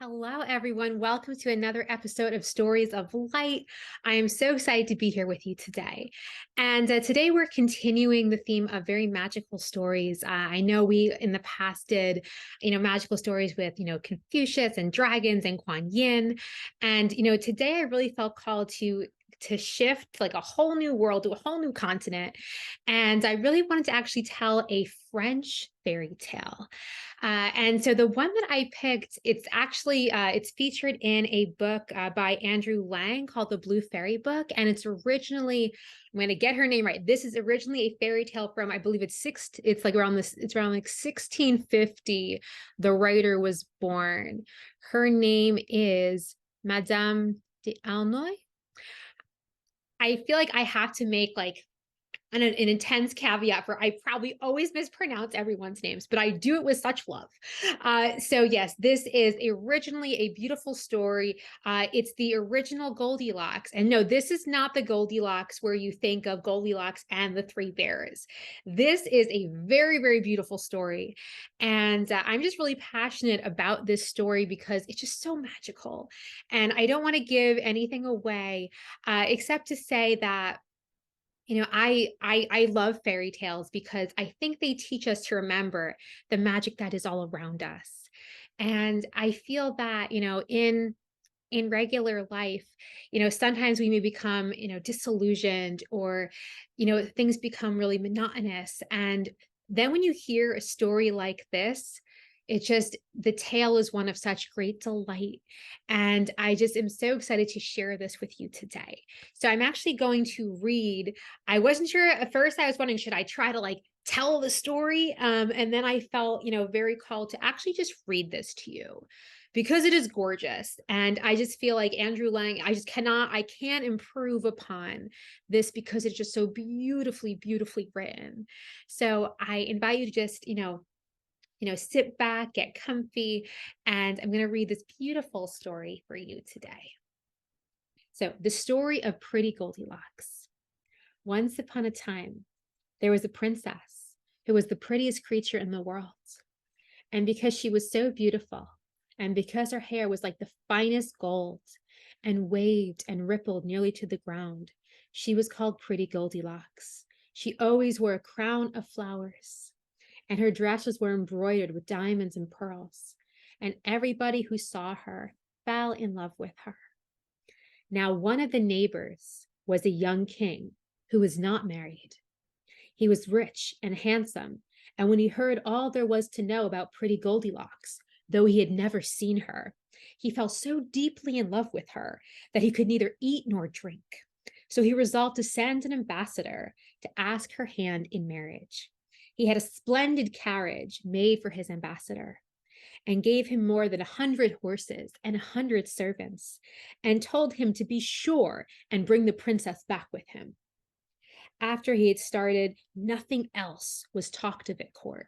Hello, everyone. Welcome to another episode of Stories of Light. I am so excited to be here with you today. And today we're continuing the theme of very magical stories. I know we in the past did, magical stories with, Confucius and dragons and Kuan Yin. And, today I really felt called to shift like a whole new world to a whole new continent. And I really wanted to actually tell a French fairy tale. And so the one that I picked, it's featured in a book by Andrew Lang called The Blue Fairy Book. And it's originally, I'm going to get her name right. This is originally a fairy tale from, I believe it's like around this, it's around like 1650. The writer was born. Her name is Madame d'Aulnoy. I feel like I have to make like an intense caveat for I probably always mispronounce everyone's names, but I do it with such love. So yes, this is originally a beautiful story. It's the original Goldilocks. And no, this is not the Goldilocks where you think of Goldilocks and the Three Bears. This is a very, very beautiful story. And I'm just really passionate about this story because it's just so magical. And I don't want to give anything away, except to say that I love fairy tales because I think they teach us to remember the magic that is all around us. And I feel that, in regular life, sometimes we may become, disillusioned or, things become really monotonous. And then when you hear a story like this, the tale is one of such great delight. And I just am so excited to share this with you today. So I'm actually going to read. I wasn't sure at first. I was wondering, should I try to like tell the story? And then I felt, very called to actually just read this to you because it is gorgeous. And I just feel like Andrew Lang, I can't improve upon this because it's just so beautifully, beautifully written. So I invite you to just, sit back, get comfy, and I'm going to read this beautiful story for you today. So, the story of Pretty Goldilocks. Once upon a time, there was a princess who was the prettiest creature in the world. And because she was so beautiful, and because her hair was like the finest gold and waved and rippled nearly to the ground, she was called Pretty Goldilocks. She always wore a crown of flowers, and her dresses were embroidered with diamonds and pearls, and everybody who saw her fell in love with her. Now, one of the neighbors was a young king who was not married. He was rich and handsome, and when he heard all there was to know about Pretty Goldilocks, though he had never seen her, he fell so deeply in love with her that he could neither eat nor drink. So he resolved to send an ambassador to ask her hand in marriage. He had a splendid carriage made for his ambassador and gave him more than 100 horses and 100 servants and told him to be sure and bring the princess back with him. After he had started, nothing else was talked of at court,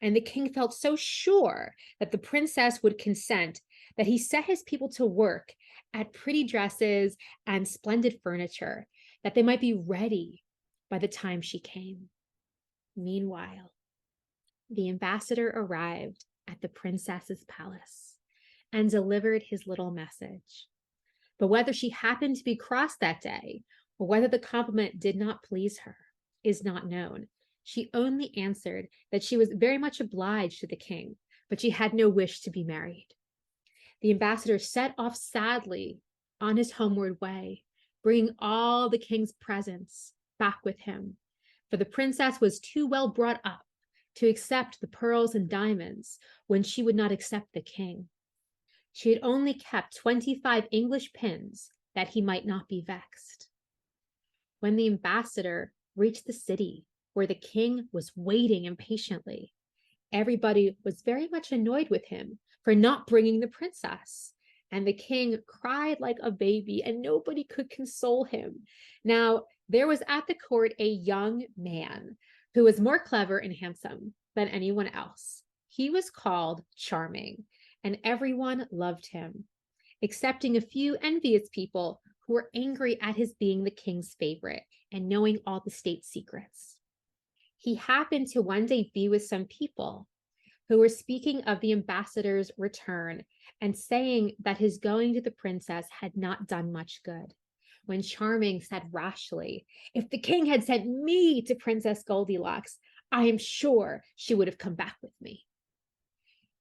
and the king felt so sure that the princess would consent that he set his people to work at pretty dresses and splendid furniture that they might be ready by the time she came. Meanwhile, the ambassador arrived at the princess's palace and delivered his little message. But whether she happened to be cross that day or whether the compliment did not please her is not known. She only answered that she was very much obliged to the king, but she had no wish to be married. The ambassador set off sadly on his homeward way, bringing all the king's presents back with him, for the princess was too well brought up to accept the pearls and diamonds when she would not accept the king. She had only kept 25 English pins that he might not be vexed. When the ambassador reached the city where the king was waiting impatiently, everybody was very much annoyed with him for not bringing the princess. And the king cried like a baby, and nobody could console him. Now, there was at the court a young man who was more clever and handsome than anyone else. He was called Charming, and everyone loved him, excepting a few envious people who were angry at his being the king's favorite and knowing all the state secrets. He happened to one day be with some people who were speaking of the ambassador's return and saying that his going to the princess had not done much good. When Charming said rashly, "If the king had sent me to Princess Goldilocks, I am sure she would have come back with me."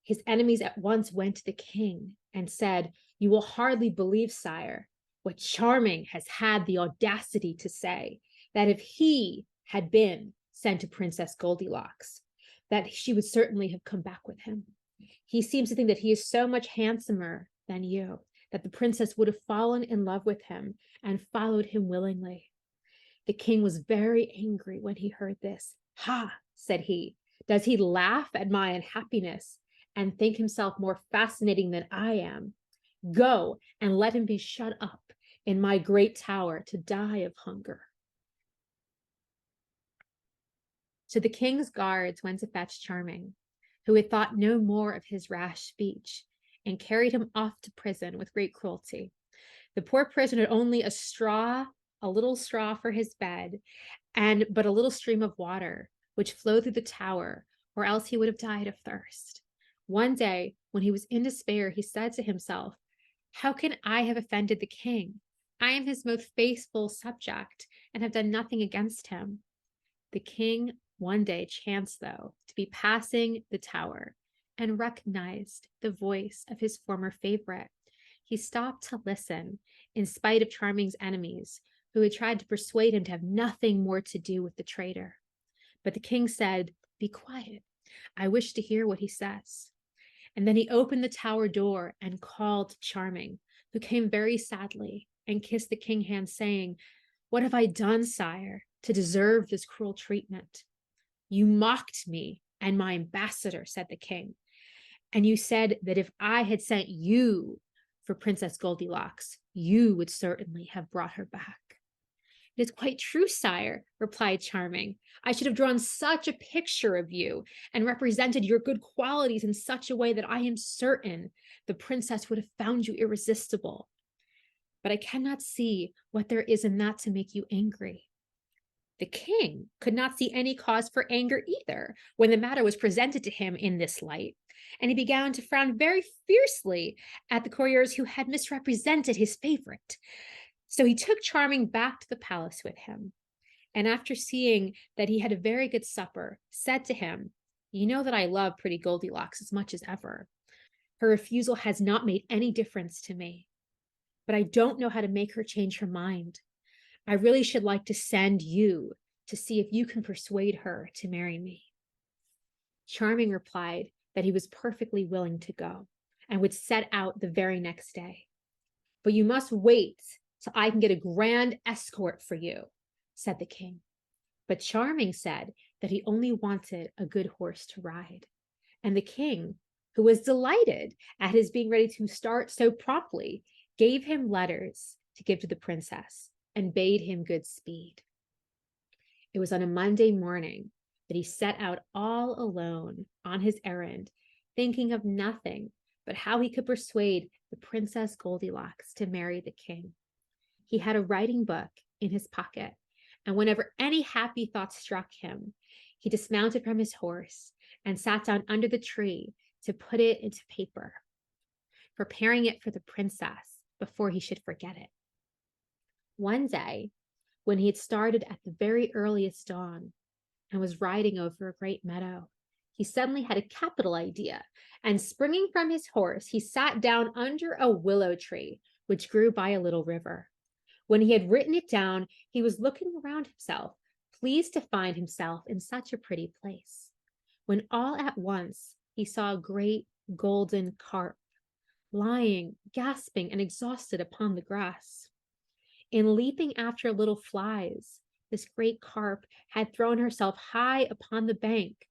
His enemies at once went to the king and said, "You will hardly believe, sire, what Charming has had the audacity to say, that if he had been sent to Princess Goldilocks, that she would certainly have come back with him. He seems to think that he is so much handsomer than you, that the princess would have fallen in love with him and followed him willingly." The king was very angry when he heard this. "Ha," said he, "does he laugh at my unhappiness and think himself more fascinating than I am? Go and let him be shut up in my great tower to die of hunger." So the king's guards went to fetch Charming, who had thought no more of his rash speech, and carried him off to prison with great cruelty. The poor prisoner had only a little straw for his bed, and but a little stream of water, which flowed through the tower, or else he would have died of thirst. One day, when he was in despair, he said to himself, "How can I have offended the king? I am his most faithful subject, and have done nothing against him." The king one day chanced, though, to be passing the tower, and recognized the voice of his former favorite. He stopped to listen, in spite of Charming's enemies, who had tried to persuade him to have nothing more to do with the traitor. But the king said, "Be quiet. I wish to hear what he says." And then he opened the tower door and called Charming, who came very sadly and kissed the king's hand, saying, "What have I done, sire, to deserve this cruel treatment?" "You mocked me and my ambassador," said the king, "and you said that if I had sent you for Princess Goldilocks, you would certainly have brought her back." "It is quite true, sire," replied Charming. "I should have drawn such a picture of you and represented your good qualities in such a way that I am certain the princess would have found you irresistible. But I cannot see what there is in that to make you angry." The king could not see any cause for anger either when the matter was presented to him in this light, and he began to frown very fiercely at the courtiers who had misrepresented his favorite. So he took Charming back to the palace with him, and after seeing that he had a very good supper, said to him, "You know that I love pretty Goldilocks as much as ever. Her refusal has not made any difference to me, but I don't know how to make her change her mind. I really should like to send you to see if you can persuade her to marry me." Charming replied that he was perfectly willing to go and would set out the very next day. "But you must wait till I can get a grand escort for you," said the king. But Charming said that he only wanted a good horse to ride. And the king, who was delighted at his being ready to start so promptly, gave him letters to give to the princess and bade him good speed. It was on a Monday morning that he set out all alone on his errand, thinking of nothing but how he could persuade the Princess Goldilocks to marry the king. He had a writing book in his pocket, and whenever any happy thought struck him, he dismounted from his horse and sat down under the tree to put it into paper, preparing it for the princess before he should forget it. One day, when he had started at the very earliest dawn and was riding over a great meadow, he suddenly had a capital idea, and springing from his horse, he sat down under a willow tree which grew by a little river. When he had written it down, he was looking around himself, pleased to find himself in such a pretty place, when all at once he saw a great golden carp lying, gasping and exhausted upon the grass. In leaping after little flies, this great carp had thrown herself high upon the bank,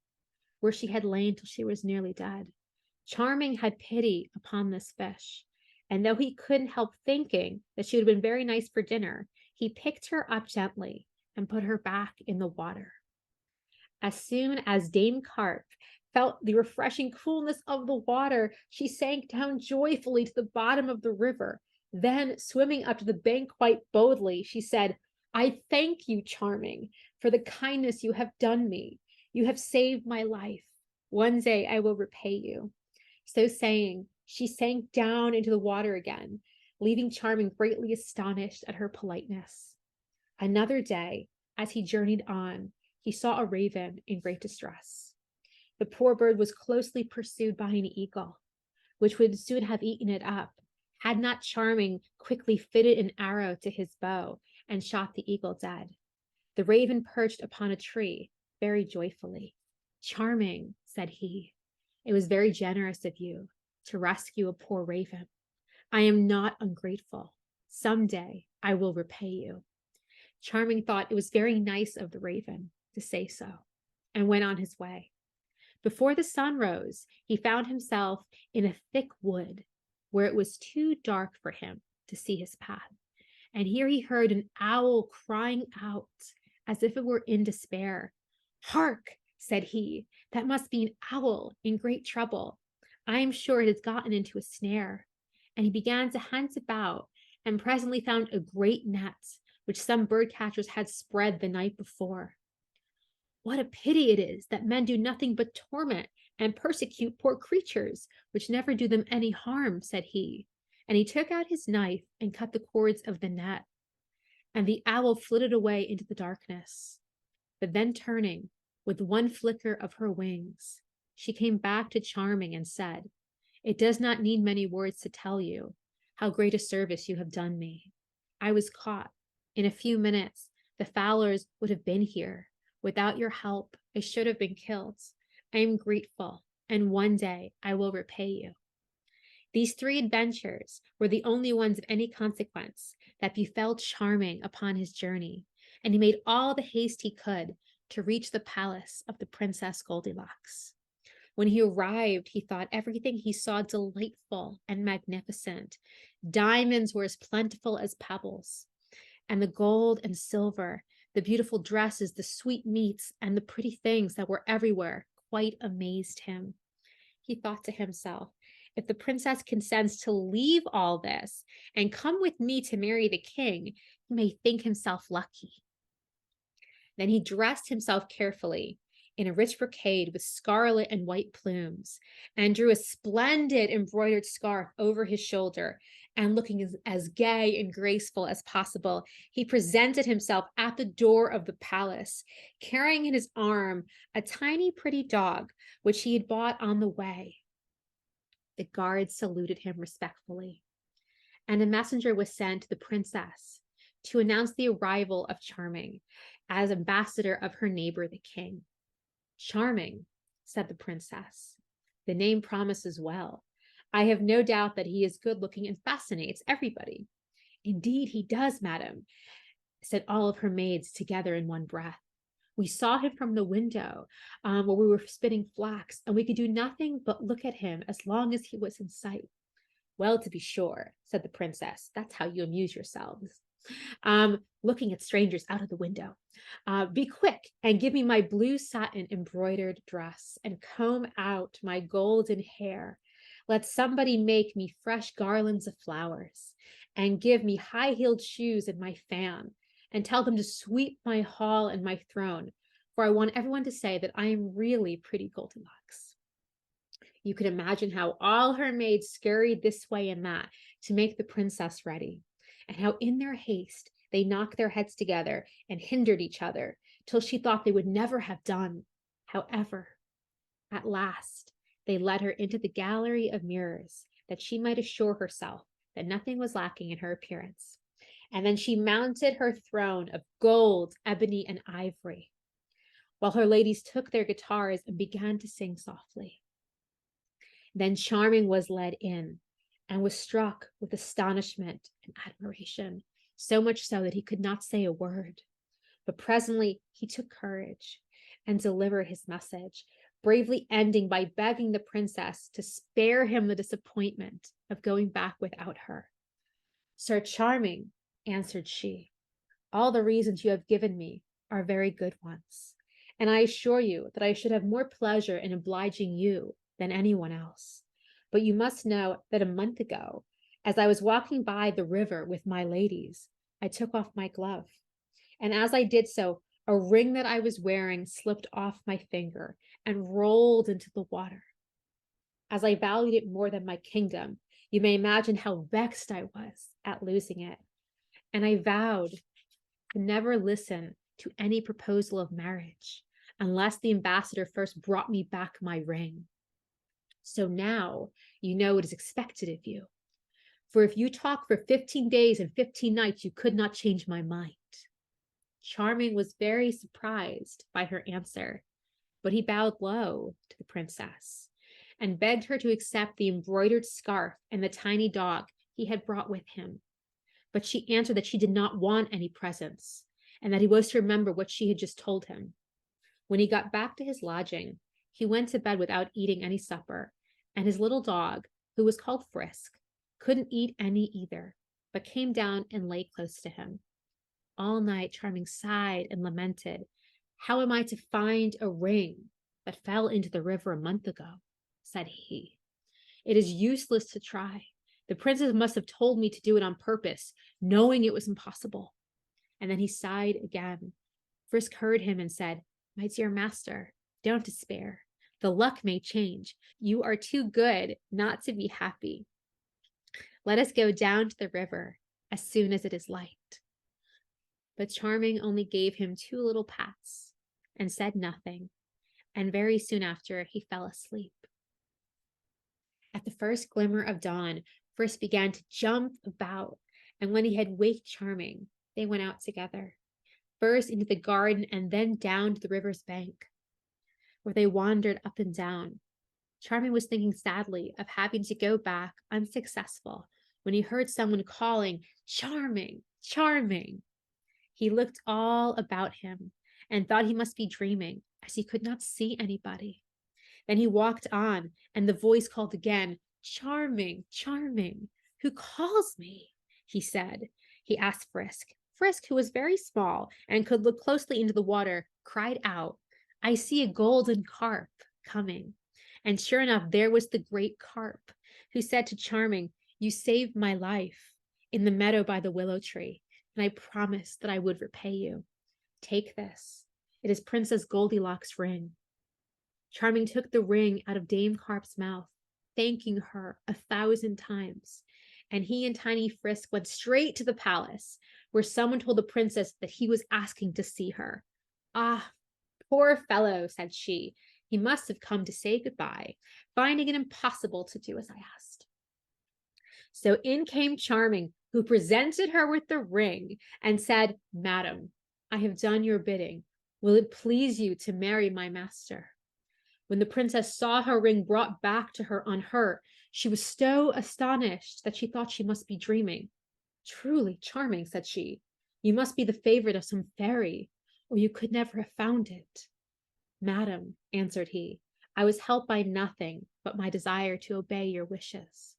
where she had lain till she was nearly dead. Charming had pity upon this fish, and though he couldn't help thinking that she would have been very nice for dinner, he picked her up gently and put her back in the water. As soon as Dame Carp felt the refreshing coolness of the water, she sank down joyfully to the bottom of the river. Then, swimming up to the bank quite boldly, she said, "I thank you, Charming, for the kindness you have done me. You have saved my life. One day I will repay you." So saying, she sank down into the water again, leaving Charming greatly astonished at her politeness. Another day, as he journeyed on, he saw a raven in great distress. The poor bird was closely pursued by an eagle, which would soon have eaten it up, had not Charming quickly fitted an arrow to his bow and shot the eagle dead. The raven perched upon a tree very joyfully. "Charming," said he, "it was very generous of you to rescue a poor raven. I am not ungrateful. Some day I will repay you." Charming thought it was very nice of the raven to say so, and went on his way. Before the sun rose, he found himself in a thick wood where it was too dark for him to see his path. And here he heard an owl crying out as if it were in despair. "Hark!" said he, "that must be an owl in great trouble. I am sure it has gotten into a snare." And he began to hunt about, and presently found a great net which some bird catchers had spread the night before. "What a pity it is that men do nothing but torment and persecute poor creatures, which never do them any harm," said he. And he took out his knife and cut the cords of the net. And the owl flitted away into the darkness. But then turning, with one flicker of her wings, she came back to Charming and said, "It does not need many words to tell you how great a service you have done me. I was caught. In a few minutes, the fowlers would have been here. Without your help, I should have been killed. I am grateful, and one day I will repay you." These three adventures were the only ones of any consequence that befell Charming upon his journey, and he made all the haste he could to reach the palace of the Princess Goldilocks. When he arrived, he thought everything he saw delightful and magnificent. Diamonds were as plentiful as pebbles, and the gold and silver, the beautiful dresses, the sweetmeats, and the pretty things that were everywhere quite amazed him. He thought to himself, "If the princess consents to leave all this and come with me to marry the king, he may think himself lucky." Then he dressed himself carefully in a rich brocade with scarlet and white plumes, and drew a splendid embroidered scarf over his shoulder, and looking as gay and graceful as possible, he presented himself at the door of the palace, carrying in his arm a tiny pretty dog which he had bought on the way. The guards saluted him respectfully, and a messenger was sent to the princess to announce the arrival of Charming as ambassador of her neighbor, the king. "Charming," said the princess. "The name promises well. I have no doubt that he is good looking and fascinates everybody." "Indeed he does, madam," said all of her maids together in one breath. "We saw him from the window where we were spinning flax, and we could do nothing but look at him as long as he was in sight." "Well, to be sure," said the princess, "that's how you amuse yourselves. Looking at strangers out of the window. Be quick and give me my blue satin embroidered dress and comb out my golden hair. Let somebody make me fresh garlands of flowers and give me high-heeled shoes and my fan, and tell them to sweep my hall and my throne, for I want everyone to say that I am really pretty Goldilocks." You can imagine how all her maids scurried this way and that to make the princess ready, and how in their haste they knocked their heads together and hindered each other till she thought they would never have done. However, at last they led her into the gallery of mirrors, that she might assure herself that nothing was lacking in her appearance. And then she mounted her throne of gold, ebony, and ivory, while her ladies took their guitars and began to sing softly. Then Charming was led in, and was struck with astonishment and admiration, so much so that he could not say a word. But presently he took courage and delivered his message, bravely ending by begging the princess to spare him the disappointment of going back without her. "Sir Charming," answered she, "all the reasons you have given me are very good ones, and I assure you that I should have more pleasure in obliging you than anyone else. But you must know that a month ago, as I was walking by the river with my ladies, I took off my glove, and as I did so, A ring that I was wearing slipped off my finger and rolled into the water. As I valued it more than my kingdom, you may imagine how vexed I was at losing it. And I vowed to never listen to any proposal of marriage unless the ambassador first brought me back my ring. So now you know what is expected of you. For if you talk for 15 days and 15 nights, you could not change my mind. Charming was very surprised by her answer, but he bowed low to the princess and begged her to accept the embroidered scarf and the tiny dog he had brought with him. But she answered that she did not want any presents and that he was to remember what she had just told him. When he got back to his lodging, he went to bed without eating any supper, and his little dog, who was called Frisk, couldn't eat any either, but came down and lay close to him. All night, Charming sighed and lamented. How am I to find a ring that fell into the river a month ago? Said he. It is useless to try. The princess must have told me to do it on purpose, knowing it was impossible. And then he sighed again. Frisk heard him and said, My dear master, don't despair. The luck may change. You are too good not to be happy. Let us go down to the river as soon as it is light. But Charming only gave him 2 little pats and said nothing, and very soon after he fell asleep. At the first glimmer of dawn, Frisk began to jump about, and when he had waked Charming, they went out together, first into the garden and then down to the river's bank, where they wandered up and down. Charming was thinking sadly of having to go back unsuccessful when he heard someone calling, Charming, Charming. He looked all about him and thought he must be dreaming, as he could not see anybody. Then he walked on, and the voice called again, Charming, Charming. Who calls me? He said. He asked Frisk. Frisk, who was very small and could look closely into the water, cried out, I see a golden carp coming. And sure enough, there was the great carp, who said to Charming, You saved my life in the meadow by the willow tree, and I promised that I would repay you. Take this. It is Princess Goldilocks' ring. Charming took the ring out of Dame Carp's mouth, thanking her 1,000 times, and he and Tiny Frisk went straight to the palace, where someone told the princess that he was asking to see her. Ah, poor fellow, said she. He must have come to say goodbye, finding it impossible to do as I asked. So in came Charming, who presented her with the ring and said, Madam, I have done your bidding. Will it please you to marry my master? When the princess saw her ring brought back to her unhurt, she was so astonished that she thought she must be dreaming. Truly, Charming, said she, you must be the favorite of some fairy, or you could never have found it. Madam, answered he, I was helped by nothing but my desire to obey your wishes.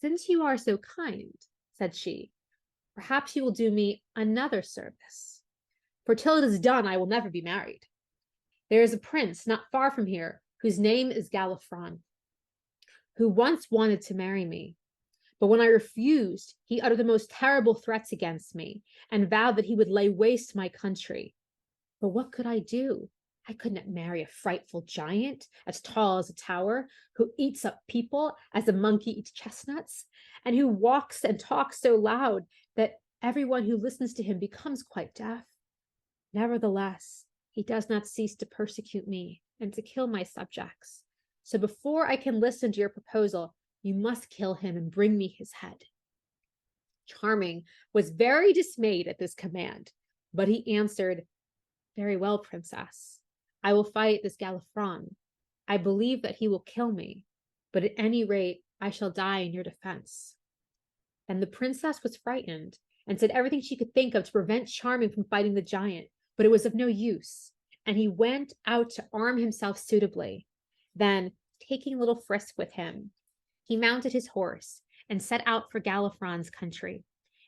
Since you are so kind, said she, perhaps you will do me another service. For till it is done, I will never be married. There is a prince not far from here, whose name is Galifron, who once wanted to marry me. But when I refused, he uttered the most terrible threats against me and vowed that he would lay waste my country. But what could I do? I could not marry a frightful giant as tall as a tower, who eats up people as a monkey eats chestnuts, and who walks and talks so loud that everyone who listens to him becomes quite deaf. Nevertheless, he does not cease to persecute me and to kill my subjects. So before I can listen to your proposal, you must kill him and bring me his head. Charming was very dismayed at this command, but he answered, Very well, princess. I will fight this Galifron. I believe that he will kill me, but at any rate, I shall die in your defense. Then the princess was frightened and said everything she could think of to prevent Charming from fighting the giant, but it was of no use, and he went out to arm himself suitably. Then, taking little Frisk with him, he mounted his horse and set out for Galifron's country.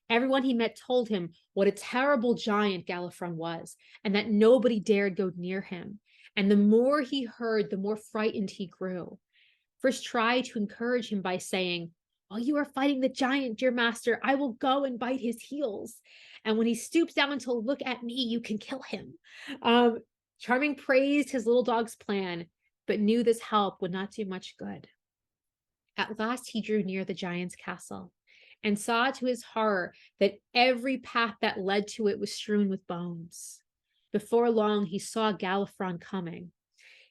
Everyone he met told him what a terrible giant Galifron was, and that nobody dared go near him. And the more he heard, the more frightened he grew. Frisk tried to encourage him by saying, While you are fighting the giant, dear master, I will go and bite his heels. And when he stoops down to look at me, you can kill him. Um, Charming praised his little dog's plan, but knew this help would not do much good. At last, he drew near the giant's castle and saw to his horror that every path that led to it was strewn with bones. Before long, he saw Gallifron coming.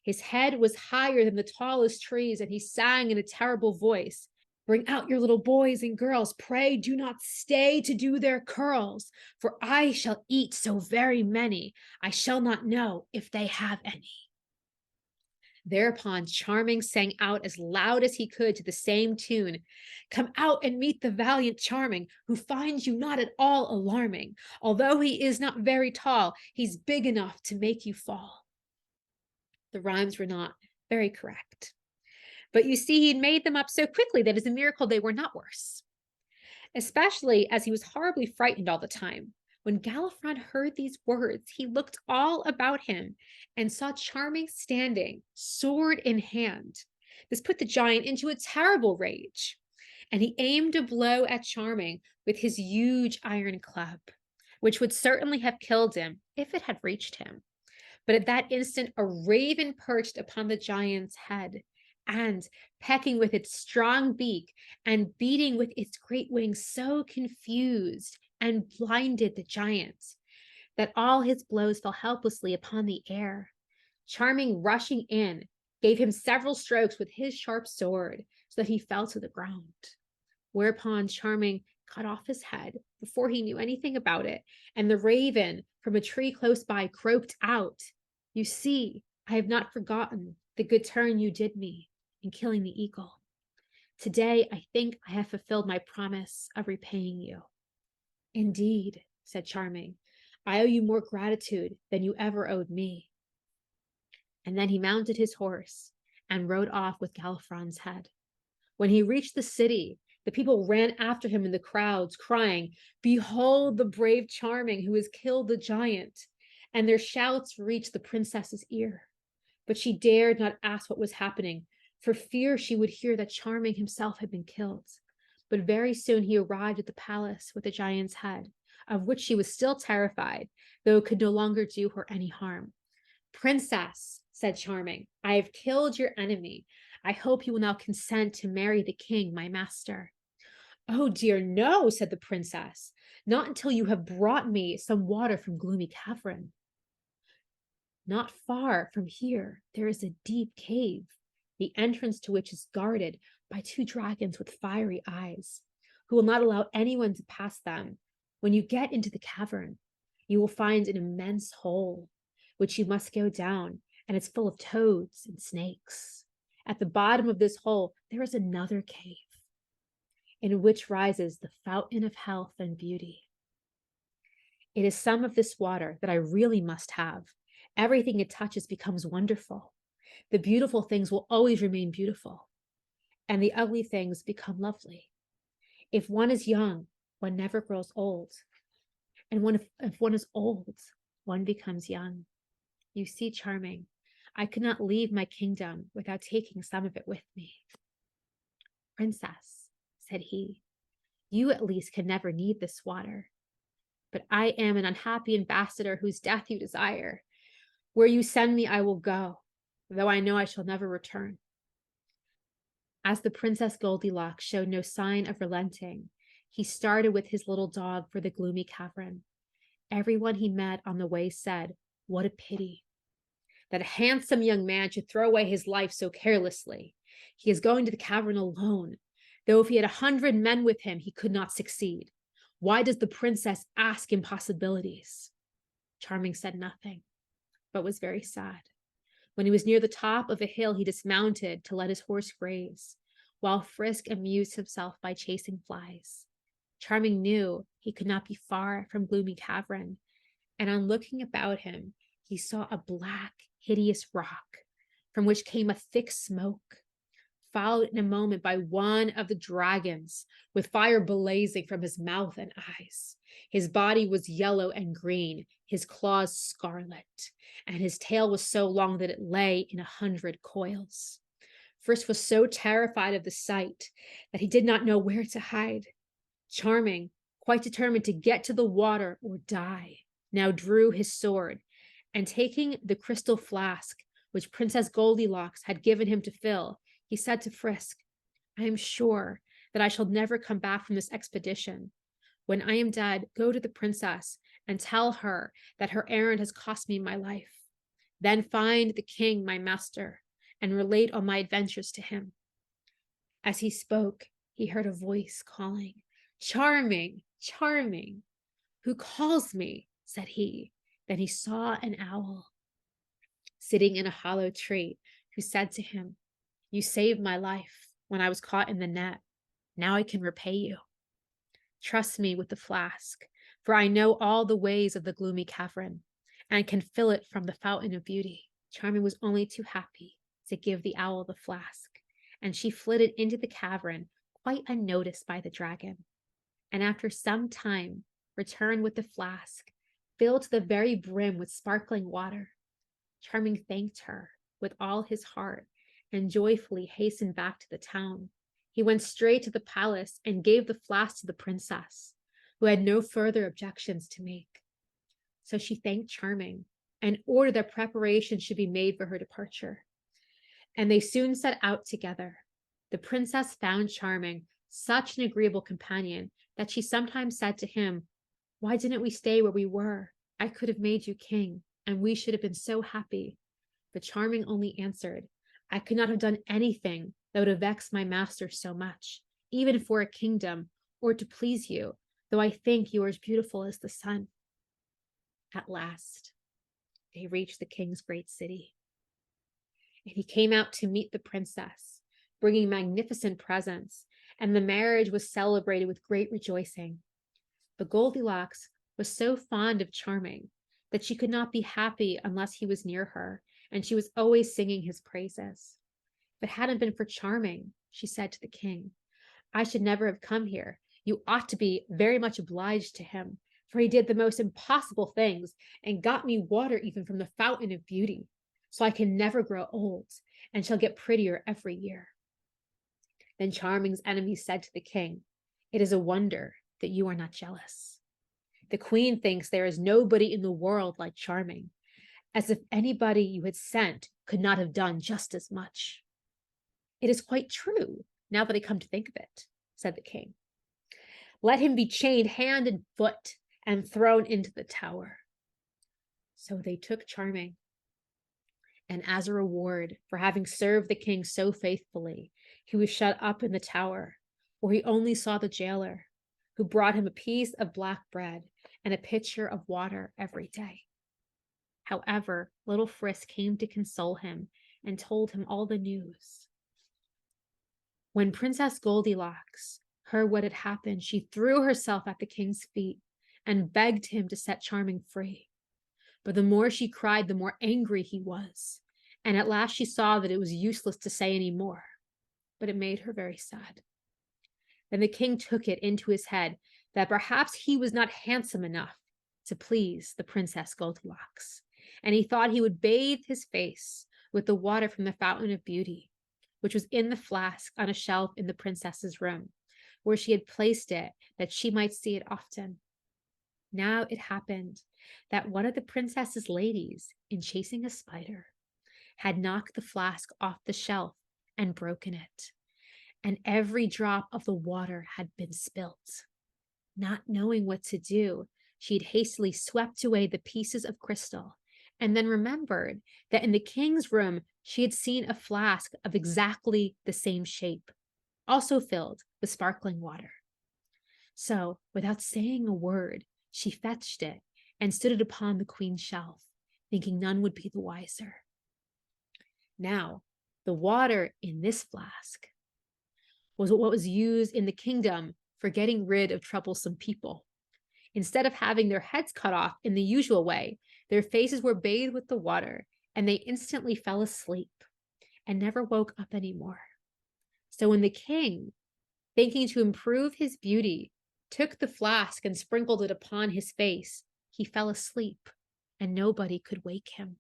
His head was higher than the tallest trees, and he sang in a terrible voice, "Bring out your little boys and girls. Pray do not stay to do their curls, for I shall eat so very many, I shall not know if they have any." Thereupon Charming sang out as loud as he could to the same tune, "Come out and meet the valiant Charming, who finds you not at all alarming. Although he is not very tall, he's big enough to make you fall." The rhymes were not very correct. But you see, he'd made them up so quickly that it's a miracle they were not worse, especially as he was horribly frightened all the time. When Gallifron heard these words, he looked all about him and saw Charming standing, sword in hand. This put the giant into a terrible rage, and he aimed a blow at Charming with his huge iron club, which would certainly have killed him if it had reached him. But at that instant, a raven perched upon the giant's head, and, pecking with its strong beak and beating with its great wings, so confused and blinded the giant that all his blows fell helplessly upon the air. Charming, rushing in, gave him several strokes with his sharp sword so that he fell to the ground. Whereupon Charming cut off his head before he knew anything about it, and the raven from a tree close by croaked out, "You see, I have not forgotten the good turn you did me in killing the eagle. Today, I think I have fulfilled my promise of repaying you." "Indeed," said Charming, "I owe you more gratitude than you ever owed me." And then he mounted his horse and rode off with Gallifron's head. When he reached the city, the people ran after him in the crowds, crying, "Behold the brave Charming who has killed the giant." And their shouts reached the princess's ear. But she dared not ask what was happening, for fear she would hear that Charming himself had been killed. But very soon he arrived at the palace with the giant's head, of which she was still terrified, though it could no longer do her any harm. "Princess," said Charming, "I have killed your enemy. I hope you will now consent to marry the king, my master." "Oh dear, no," said the princess, "not until you have brought me some water from Gloomy Cavern. Not far from here, there is a deep cave, the entrance to which is guarded by two dragons with fiery eyes, who will not allow anyone to pass them. When you get into the cavern, you will find an immense hole, which you must go down, and it's full of toads and snakes. At the bottom of this hole, there is another cave, in which rises the fountain of health and beauty. It is some of this water that I really must have. Everything it touches becomes wonderful. The beautiful things will always remain beautiful, and the ugly things become lovely. If one is young, one never grows old. And if one is old, one becomes young. You see, Charming, I could not leave my kingdom without taking some of it with me." "Princess," said he, "you at least can never need this water. But I am an unhappy ambassador whose death you desire. Where you send me, I will go, though I know I shall never return." As the Princess Goldilocks showed no sign of relenting, he started with his little dog for the Gloomy Cavern. Everyone he met on the way said, "What a pity that a handsome young man should throw away his life so carelessly. He is going to the cavern alone, though if he had 100 men with him, he could not succeed. Why does the princess ask impossibilities?" Charming said nothing, but was very sad. When he was near the top of a hill, he dismounted to let his horse graze, while Frisk amused himself by chasing flies. Charming knew he could not be far from Gloomy Cavern, and on looking about him, he saw a black, hideous rock, from which came a thick smoke, followed in a moment by one of the dragons, with fire blazing from his mouth and eyes. His body was yellow and green, his claws scarlet, and his tail was so long that it lay in 100 coils. Frisk was so terrified of the sight that he did not know where to hide. Charming, quite determined to get to the water or die, now drew his sword, and taking the crystal flask which Princess Goldilocks had given him to fill, he said to Frisk, I am sure that I shall never come back from this expedition. When I am dead, go to the princess and tell her that her errand has cost me my life. Then find the king, my master, and relate all my adventures to him. As he spoke, he heard a voice calling, Charming, Charming. Who calls me? Said he. Then he saw an owl sitting in a hollow tree, who said to him, You saved my life when I was caught in the net. Now I can repay you. Trust me with the flask, for I know all the ways of the gloomy cavern, and can fill it from the fountain of beauty. Charming was only too happy to give the owl the flask, and she flitted into the cavern quite unnoticed by the dragon, and after some time returned with the flask, filled to the very brim with sparkling water. Charming thanked her with all his heart and joyfully hastened back to the town. He went straight to the palace and gave the flask to the princess, who had no further objections to make. So she thanked Charming and ordered that preparations should be made for her departure. And they soon set out together. The princess found Charming such an agreeable companion that she sometimes said to him, Why didn't we stay where we were? I could have made you king, and we should have been so happy. But Charming only answered, I could not have done anything that would have vexed my master so much, even for a kingdom, or to please you, though I think you are as beautiful as the sun. At last, they reached the king's great city. And he came out to meet the princess, bringing magnificent presents, and the marriage was celebrated with great rejoicing. But Goldilocks was so fond of Charming that she could not be happy unless he was near her, and she was always singing his praises. If it hadn't been for Charming, she said to the king, I should never have come here. You ought to be very much obliged to him, for he did the most impossible things and got me water even from the fountain of beauty. So I can never grow old and shall get prettier every year. Then Charming's enemies said to the king, It is a wonder that you are not jealous. The queen thinks there is nobody in the world like Charming, as if anybody you had sent could not have done just as much. It is quite true, now that I come to think of it, said the king. Let him be chained hand and foot and thrown into the tower. So they took Charming, and as a reward for having served the king so faithfully, he was shut up in the tower, where he only saw the jailer, who brought him a piece of black bread and a pitcher of water every day. However, little Frisk came to console him and told him all the news. When Princess Goldilocks heard what had happened, she threw herself at the king's feet and begged him to set Charming free. But the more she cried, the more angry he was, and at last she saw that it was useless to say any more, but it made her very sad. Then the king took it into his head that perhaps he was not handsome enough to please the Princess Goldilocks, and he thought he would bathe his face with the water from the fountain of beauty, which was in the flask on a shelf in the princess's room, where she had placed it that she might see it often. Now it happened that one of the princess's ladies, in chasing a spider, had knocked the flask off the shelf and broken it, and every drop of the water had been spilt. Not knowing what to do, she had hastily swept away the pieces of crystal, and then remembered that in the king's room she had seen a flask of exactly the same shape, also filled with sparkling water. So, without saying a word, she fetched it and stood it upon the queen's shelf, thinking none would be the wiser. Now, the water in this flask was what was used in the kingdom for getting rid of troublesome people. Instead of having their heads cut off in the usual way, their faces were bathed with the water, and they instantly fell asleep and never woke up anymore. So when the king, thinking to improve his beauty, took the flask and sprinkled it upon his face, he fell asleep, and nobody could wake him.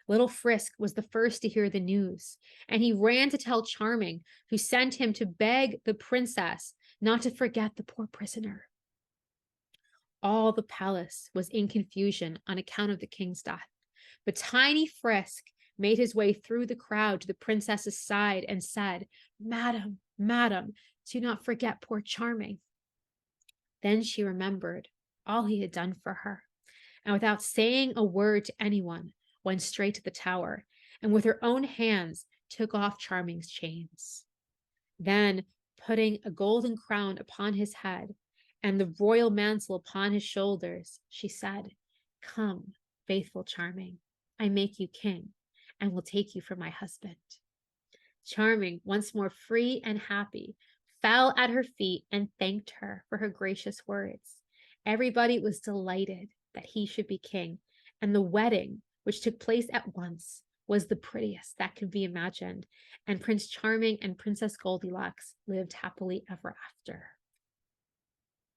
Little Frisk was the first to hear the news, and he ran to tell Charming, who sent him to beg the princess not to forget the poor prisoner. All the palace was in confusion on account of the king's death, but tiny Frisk made his way through the crowd to the princess's side and said, "Madam, madam, do not forget poor Charming." Then she remembered all he had done for her, and without saying a word to anyone, went straight to the tower, and with her own hands took off Charming's chains. Then, putting a golden crown upon his head and the royal mantle upon his shoulders, she said, "Come, faithful Charming, I make you king, and will take you for my husband." Charming, once more free and happy, fell at her feet and thanked her for her gracious words. Everybody was delighted that he should be king, and the wedding, which took place at once, was the prettiest that could be imagined, and Prince Charming and Princess Goldilocks lived happily ever after.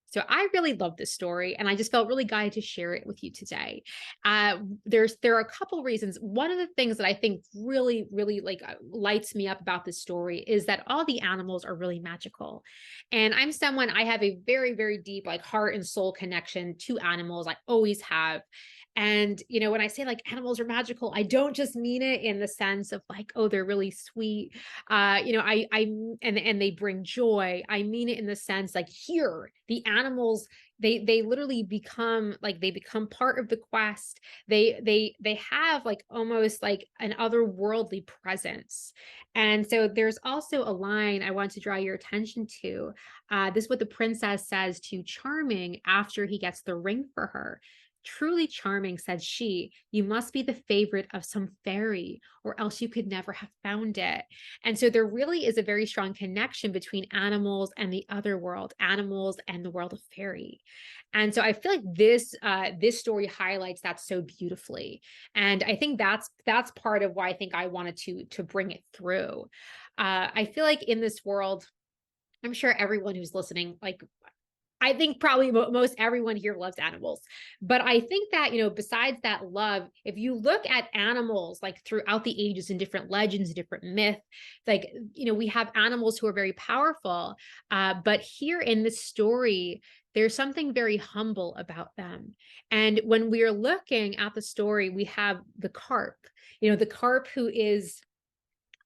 So I really love this story, and I just felt really guided to share it with you today. There are a couple reasons. One of the things that I think really like lights me up about this story is that all the animals are really magical, and I'm someone I have a very deep like heart and soul connection to animals. I always have. And when I say like animals are magical, I don't just mean it in the sense of like, oh, they're really sweet. I and they bring joy. I mean it in the sense like here, the animals, they literally become like they become part of the quest. They have like almost like an otherworldly presence. And so there's also a line I want to draw your attention to. This is what the princess says to Charming after he gets the ring for her. "Truly charming," said she, "you must be the favorite of some fairy, or else you could never have found it." And so there really is a very strong connection between animals and the other world, animals and the world of fairy. And so I feel like this story highlights that so beautifully. And I think that's part of why I think I wanted to bring it through. I feel like in this world, I'm sure everyone who's listening, like I think probably most everyone here loves animals. But I think that, besides that love, if you look at animals like throughout the ages in different legends, different myths, like, we have animals who are very powerful. But here in this story, there's something very humble about them. And when we are looking at the story, we have the carp, the carp who is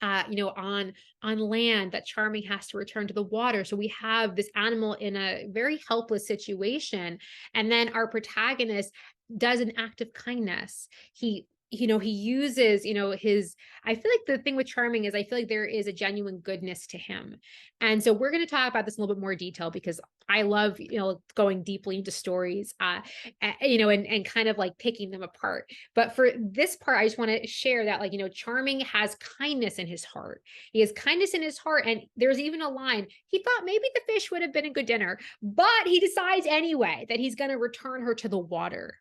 on land that Charming has to return to the water. So we have this animal in a very helpless situation, and then our protagonist does an act of kindness. He uses, his. I feel like the thing with Charming is I feel like there is a genuine goodness to him, and so we're going to talk about this in a little bit more detail because I love, going deeply into stories, and kind of like picking them apart. But for this part, I just want to share that, like, Charming has kindness in his heart. He has kindness in his heart. And there's even a line, he thought maybe the fish would have been a good dinner, but he decides anyway that he's going to return her to the water.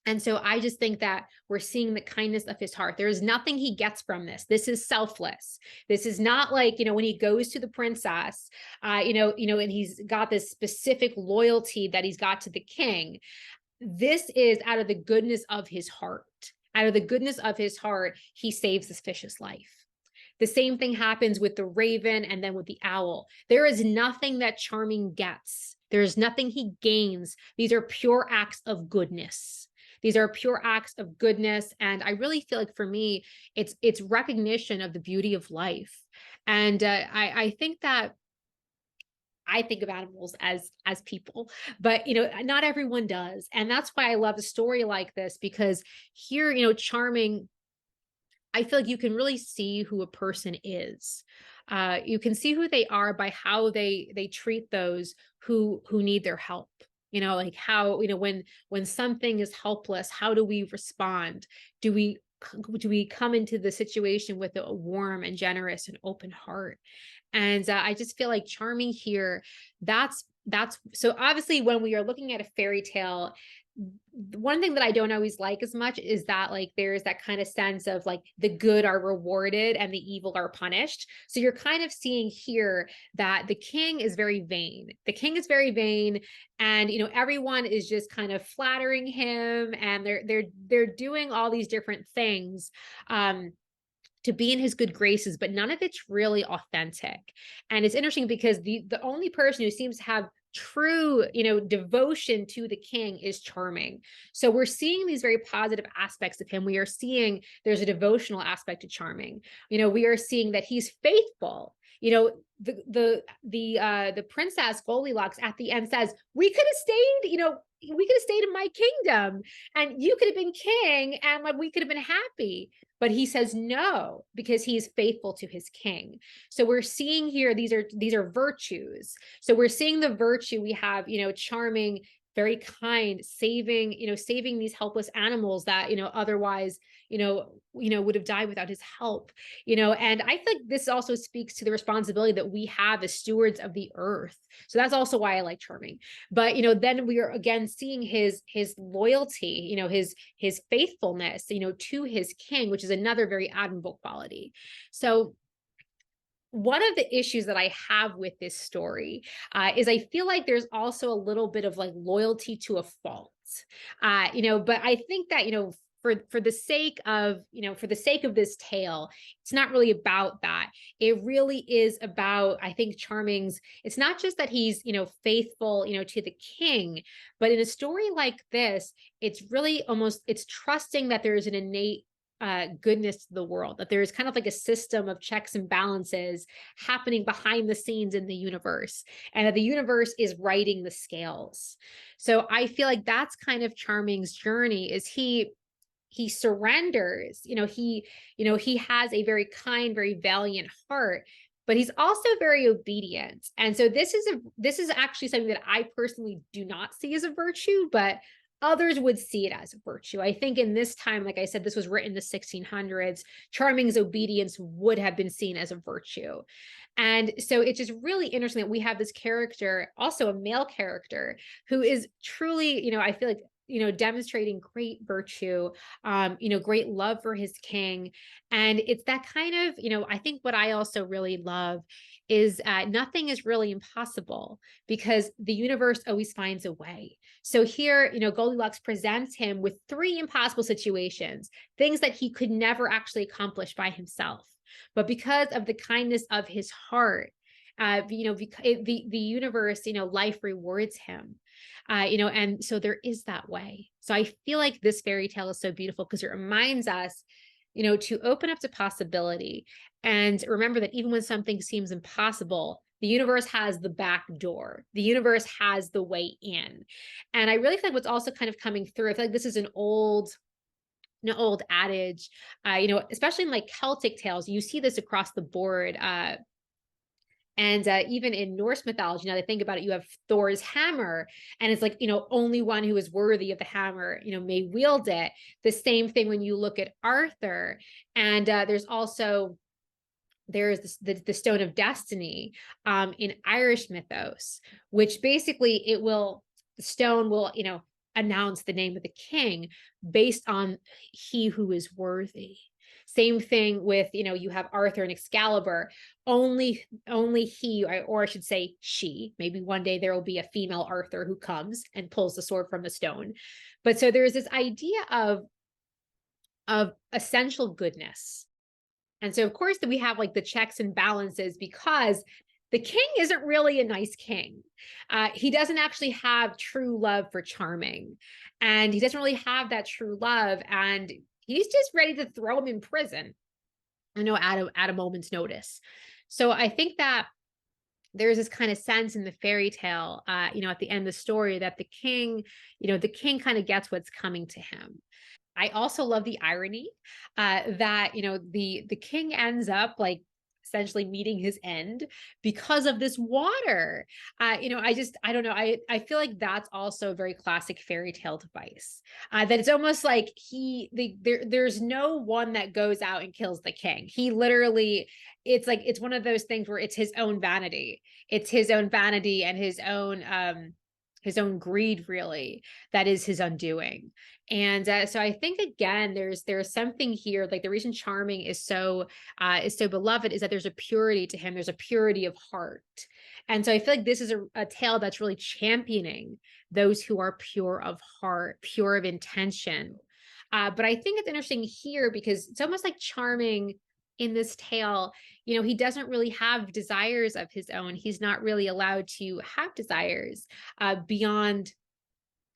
And so I just think that we're seeing the kindness of his heart. There is nothing he gets from this. This is selfless. This is not like, when he goes to the princess, and he's got this specific loyalty that he's got to the king. This is out of the goodness of his heart. Out of the goodness of his heart, he saves this fish's life. The same thing happens with the raven and then with the owl. There is nothing that Charming gets. There is nothing he gains. These are pure acts of goodness. These are pure acts of goodness. And I really feel like for me, it's recognition of the beauty of life. And I think that I think of animals as people, but not everyone does. And that's why I love a story like this, because here, Charming, I feel like you can really see who a person is. You can see who they are by how they treat those who need their help. Like how, when something is helpless, how do we respond? Do we come into the situation with a warm and generous and open heart? And I just feel like Charming here, that's so obviously when we are looking at a fairy tale, one thing that I don't always like as much is that like there's that kind of sense of like the good are rewarded and the evil are punished. So you're kind of seeing here that the king is very vain. The king is very vain, and everyone is just kind of flattering him, and they're doing all these different things. To be in his good graces, but none of it's really authentic. And it's interesting because the only person who seems to have true, devotion to the king is Charming. So we're seeing these very positive aspects of him. We are seeing there's a devotional aspect to Charming. We are seeing that he's faithful. The princess Goldilocks at the end says, we could have stayed, we could have stayed in my kingdom and you could have been king and like we could have been happy. But he says no, because he is faithful to his king. So we're seeing here, these are virtues. So we're seeing the virtue. We have, Charming, very kind, saving these helpless animals that, otherwise, would have died without his help. And I think this also speaks to the responsibility that we have as stewards of the earth. So that's also why I like Charming. But then we are again seeing his loyalty, his faithfulness, to his king, which is another very admirable quality. So one of the issues that I have with this story is I feel like there's also a little bit of like loyalty to a fault. But I think that, for the sake of, for the sake of this tale, it's not really about that. It really is about, I think, Charming's, it's not just that he's, faithful, to the king, but in a story like this, it's really almost, it's trusting that there is an innate goodness to the world, that there is kind of like a system of checks and balances happening behind the scenes in the universe, and that the universe is righting the scales. So I feel like that's kind of Charming's journey, is he surrenders, he has a very kind, very valiant heart, but he's also very obedient. And so this is actually something that I personally do not see as a virtue, but others would see it as a virtue. I think in this time, like I said, this was written in the 1600s, Charming's obedience would have been seen as a virtue. And so it's just really interesting that we have this character, also a male character, who is truly, I feel like, demonstrating great virtue, great love for his king. And it's that kind of, I think what I also really love is nothing is really impossible, because the universe always finds a way. So here, Goldilocks presents him with three impossible situations, things that he could never actually accomplish by himself. But because of the kindness of his heart, the universe, life rewards him. And so there is that way. So I feel like this fairy tale is so beautiful because it reminds us, to open up to possibility, and remember that even when something seems impossible, the universe has the back door. The universe has the way in. And I really feel like what's also kind of coming through, I feel like this is an old adage, especially in like Celtic tales, you see this across the board. And even in Norse mythology, now they think about it, you have Thor's hammer, and it's like, only one who is worthy of the hammer, may wield it. The same thing when you look at Arthur. And there's the stone of destiny in Irish mythos, which basically the stone will, announce the name of the king based on he who is worthy. Same thing with, you have Arthur and Excalibur. Only he, or I should say she, maybe one day there will be a female Arthur who comes and pulls the sword from the stone. But so there's this idea of essential goodness. And so of course that we have like the checks and balances, because the king isn't really a nice king. He doesn't actually have true love for Charming, and he doesn't really have that true love. And he's just ready to throw him in prison, at a moment's notice. So I think that there's this kind of sense in the fairy tale, at the end of the story, that the king kind of gets what's coming to him. I also love the irony that, the king ends up like essentially meeting his end because of this water. I don't know. I feel like that's also a very classic fairy tale device. That it's almost like there's no one that goes out and kills the king. He literally, it's one of those things where it's his own vanity. It's his own vanity and his own his own greed, really, that is his undoing. And so I think, again, there's something here, like the reason Charming is so beloved is that there's a purity to him, there's a purity of heart. And so I feel like this is a tale that's really championing those who are pure of heart, pure of intention. But I think it's interesting here because it's almost like Charming in this tale, he doesn't really have desires of his own. He's not really allowed to have desires beyond,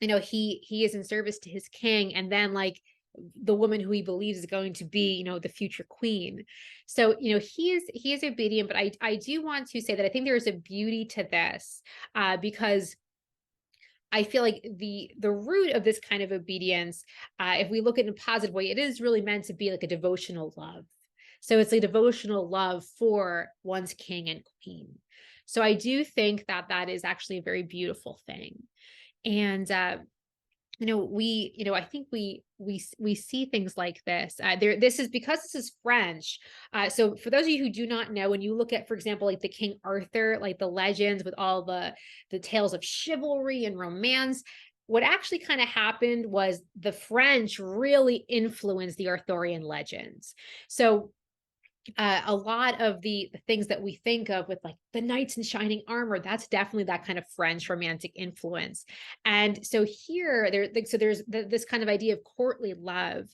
he is in service to his king, and then like the woman who he believes is going to be, the future queen. So, he is obedient, but I do want to say that I think there is a beauty to this, because I feel like the root of this kind of obedience, if we look at it in a positive way, it is really meant to be like a devotional love. So it's a devotional love for one's king and queen. So I do think that that is actually a very beautiful thing. And I think we see things like this. This is because this is French. So for those of you who do not know, when you look at, for example, like the King Arthur, like the legends with all the tales of chivalry and romance, what actually kind of happened was the French really influenced the Arthurian legends. So a lot of the things that we think of with like the knights in shining armor, that's definitely that kind of French romantic influence. And so here there's this kind of idea of courtly love.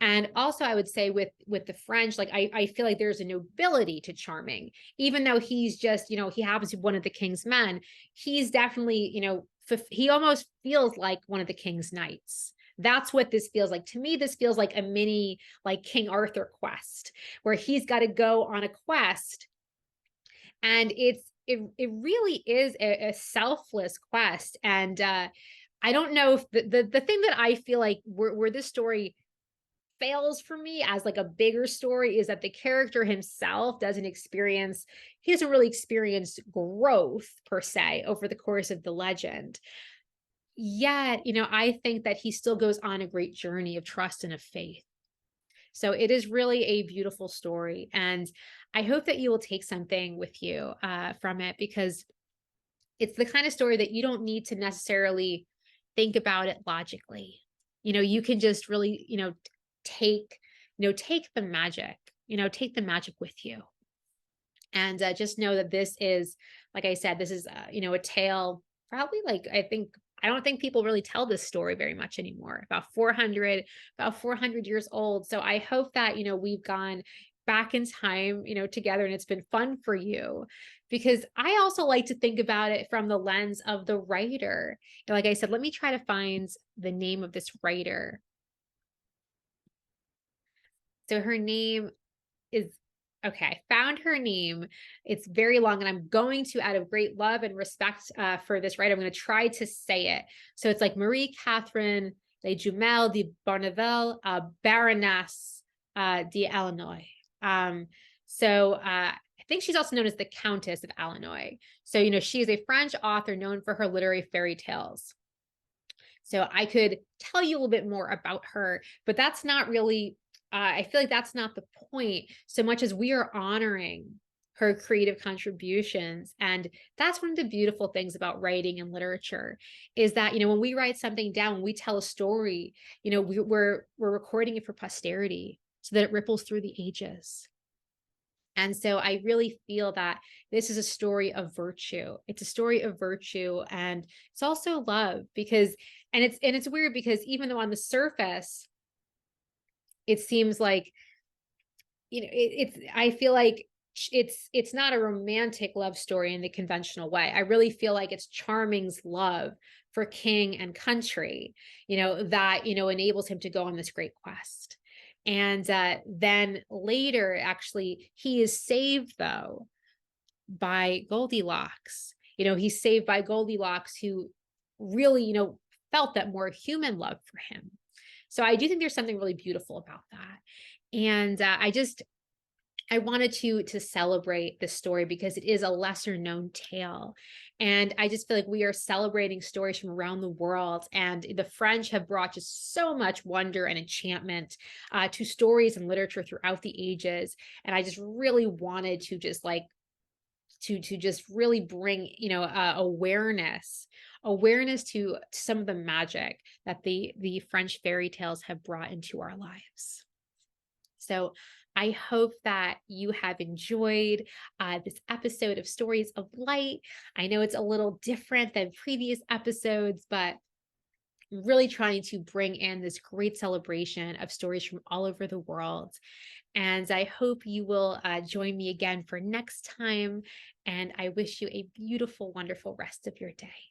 And also I would say with the French, like I feel like there's a nobility to Charming, even though he's just, he happens to be one of the king's men. He's definitely, he almost feels like one of the king's knights. That's what this feels like. To me, this feels like a mini like King Arthur quest where he's got to go on a quest. And it really is a selfless quest. And I don't know if the thing that I feel like where this story fails for me as like a bigger story is that the character himself he doesn't really experience growth per se over the course of the legend. Yet, I think that he still goes on a great journey of trust and of faith. So it is really a beautiful story. And I hope that you will take something with you from it, because it's the kind of story that you don't need to necessarily think about it logically. You can just really, take, take the magic, take the magic with you. And just know that this is, like I said, this is, a tale probably like, I don't think people really tell this story very much anymore, about 400 years old. So I hope that, we've gone back in time, together, and it's been fun for you, because I also like to think about it from the lens of the writer. And like I said, let me try to find the name of this writer. So her name is, okay, I found her name. It's very long, and I'm going to, out of great love and respect for this writer, I'm going to try to say it. So it's like Marie Catherine de Jumel de Barneville, Baroness de Illinois. I think she's also known as the Countess of Illinois. So, she is a French author known for her literary fairy tales. So I could tell you a little bit more about her, but that's not really, I feel like that's not the point so much as we are honoring her creative contributions. And that's one of the beautiful things about writing and literature is that, when we write something down, when we tell a story, we're recording it for posterity so that it ripples through the ages. And so I really feel that this is a story of virtue. It's a story of virtue, and it's also love, because, and it's weird because even though on the surface, it seems like, I feel like it's not a romantic love story in the conventional way. I really feel like it's Charming's love for king and country, that, enables him to go on this great quest. And then later, actually, he is saved, though, by Goldilocks. He's saved by Goldilocks, who really, felt that more human love for him. So I do think there's something really beautiful about that. And I wanted to celebrate this story because it is a lesser known tale. And I just feel like we are celebrating stories from around the world. And the French have brought just so much wonder and enchantment to stories and literature throughout the ages. And I just really wanted to just like to just really bring, awareness to some of the magic that the French fairy tales have brought into our lives. So I hope that you have enjoyed this episode of Stories of Light. I know it's a little different than previous episodes, but I'm really trying to bring in this great celebration of stories from all over the world. And I hope you will join me again for next time. And I wish you a beautiful, wonderful rest of your day.